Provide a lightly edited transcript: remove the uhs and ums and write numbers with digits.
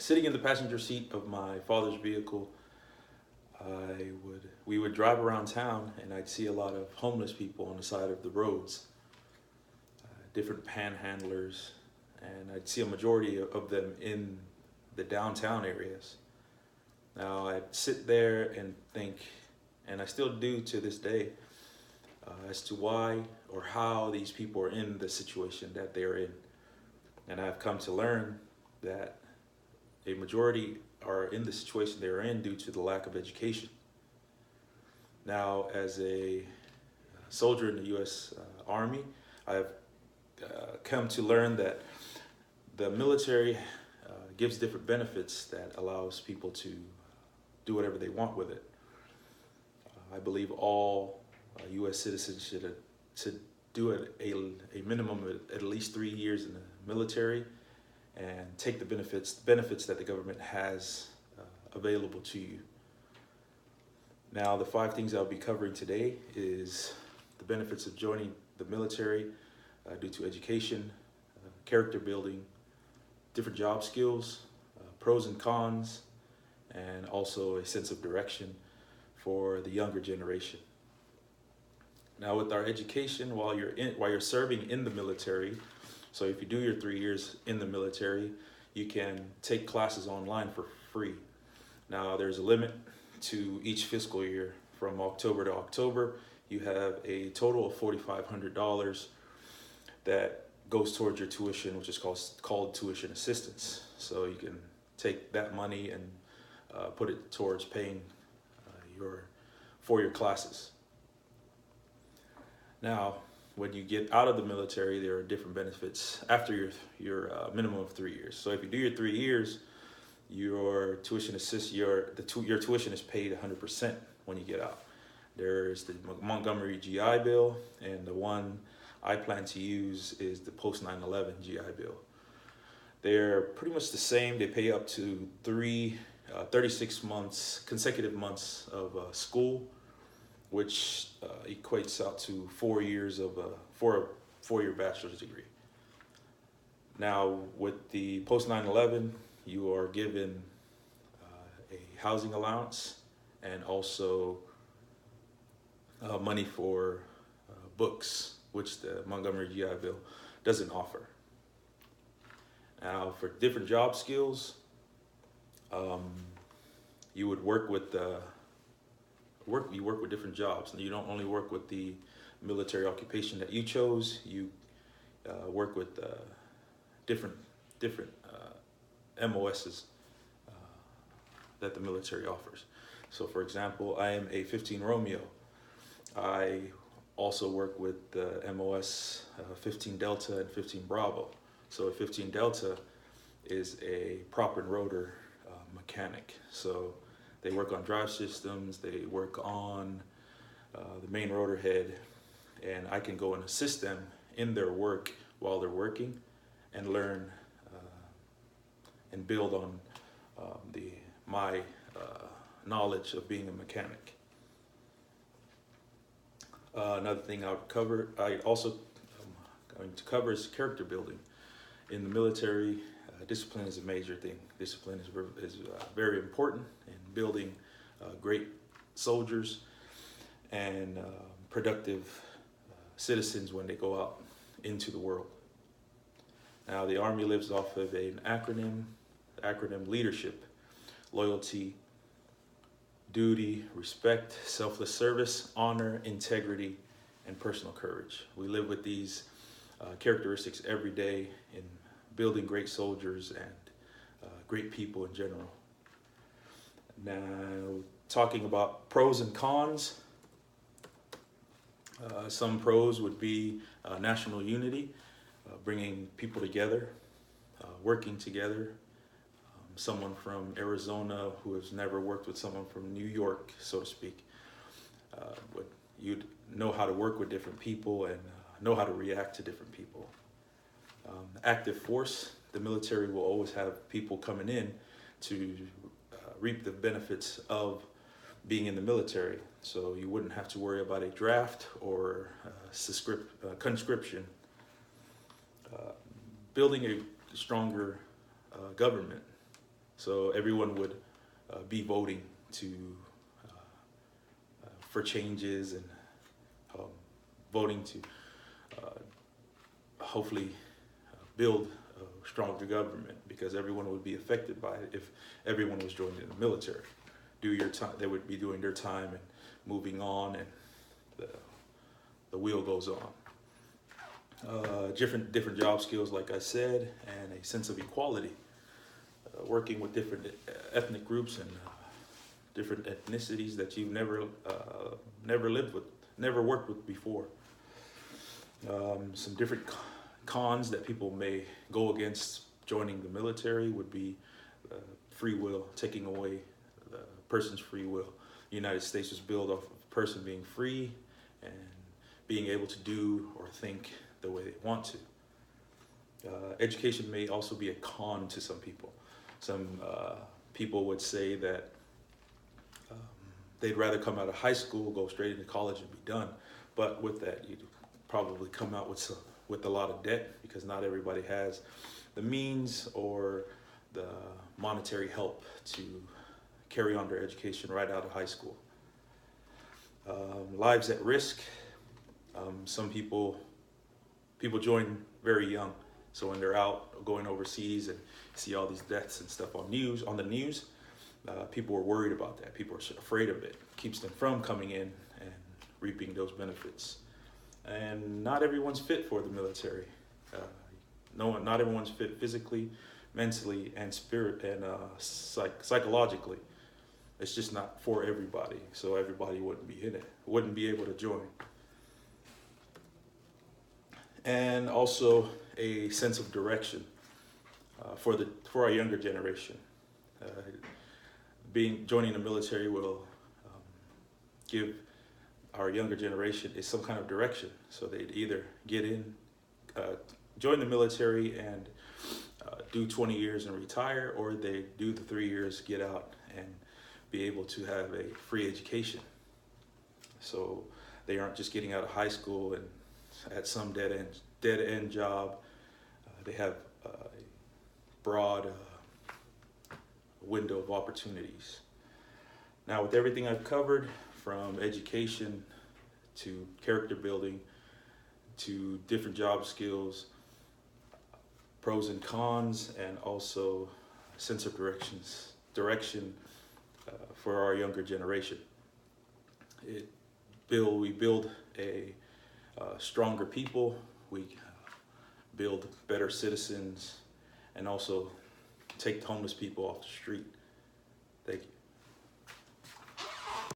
sitting in the passenger seat of my father's vehicle, we would drive around town, and I'd see a lot of homeless people on the side of the roads, different panhandlers, and I'd see a majority of them in the downtown areas. Now I'd sit there and think, and I still do to this day, as to why or how these people are in the situation that they're in. And I've come to learn that a majority are in the situation they're in due to the lack of education. Now, as a soldier in the U.S. Army, I've come to learn that the military gives different benefits that allows people to do whatever they want with it. I believe all U.S. citizens should do a minimum of at least 3 years in the military and take the benefits that the government has available to you. Now, the 5 things I'll be covering today is the benefits of joining the military due to education, character building, different job skills, pros and cons, and also a sense of direction for the younger generation. Now, with our education, while you're serving in the military, so if you do your 3 years in the military, you can take classes online for free. Now, there's a limit to each fiscal year. From October to October, you have a total of $4,500 that goes towards your tuition, which is called tuition assistance. So you can take that money and put it towards paying for your classes. Now, when you get out of the military, there are different benefits after your minimum of 3 years. So if you do your 3 years, your tuition is paid 100% when you get out. There's the Montgomery GI Bill, and the one I plan to use is the post 9/11 GI Bill. They're pretty much the same. They pay up to 36 consecutive months of school, which equates out to 4 years of a four-year bachelor's degree. Now, with the post 9/11, you are given a housing allowance and also money for books, which the Montgomery GI Bill doesn't offer. Now, for different job skills, you would work with different jobs, and you don't only work with the military occupation that you chose. You work with different MOSs that the military offers. So, for example, I am a 15 Romeo. I also work with the MOS 15 Delta and 15 Bravo. So a 15 Delta is a prop and rotor mechanic. So they work on drive systems, they work on the main rotor head, and I can go and assist them in their work while they're working and learn and build on my knowledge of being a mechanic. Another thing I also going to cover is character building. In the military, discipline is a major thing. Discipline is very important in building great soldiers and productive citizens when they go out into the world. Now, the Army lives off of an acronym leadership, loyalty, duty, respect, selfless service, honor, integrity, and personal courage. We live with these characteristics every day in building great soldiers and great people in general. Now, talking about pros and cons, some pros would be national unity, bringing people together, working together. Someone from Arizona who has never worked with someone from New York, so to speak, you'd know how to work with different people and know how to react to different people. Active force, the military will always have people coming in to reap the benefits of being in the military. So you wouldn't have to worry about a draft or conscription. Building a stronger government. So everyone would be voting to for changes and voting to hopefully build a stronger government, because everyone would be affected by it if everyone was joining the military. Do your time, they would be doing their time and moving on, and the wheel goes on. Different job skills, like I said, and a sense of equality. Working with different ethnic groups and different ethnicities that you've never lived with, never worked with before. Some different cons that people may go against joining the military would be free will, taking away the person's free will. The United States was built off of a person being free and being able to do or think the way they want to. Education may also be a con to some people. Some people would say that they'd rather come out of high school, go straight into college and be done. But with that, you'd probably come out with a lot of debt, because not everybody has the means or the monetary help to carry on their education right out of high school. Lives at risk. Some people join very young. So when they're out going overseas and see all these deaths and stuff on the news, people are worried about that. People are afraid of it. Keeps them from coming in and reaping those benefits. And not everyone's fit for the military. Not everyone's fit physically, mentally, and psychologically. It's just not for everybody. So everybody wouldn't be in it, wouldn't be able to join. And also a sense of direction for our younger generation. Joining the military will give our younger generation is some kind of direction. So they'd either join the military and do 20 years and retire, or they do the 3 years, get out, and be able to have a free education. So they aren't just getting out of high school and at some dead end job. They have a broad window of opportunities. Now, with everything I've covered, from education to character building to different job skills, pros and cons, and also sense of direction for our younger generation. We build a stronger people, we build better citizens, and also take homeless people off the street. Thank you.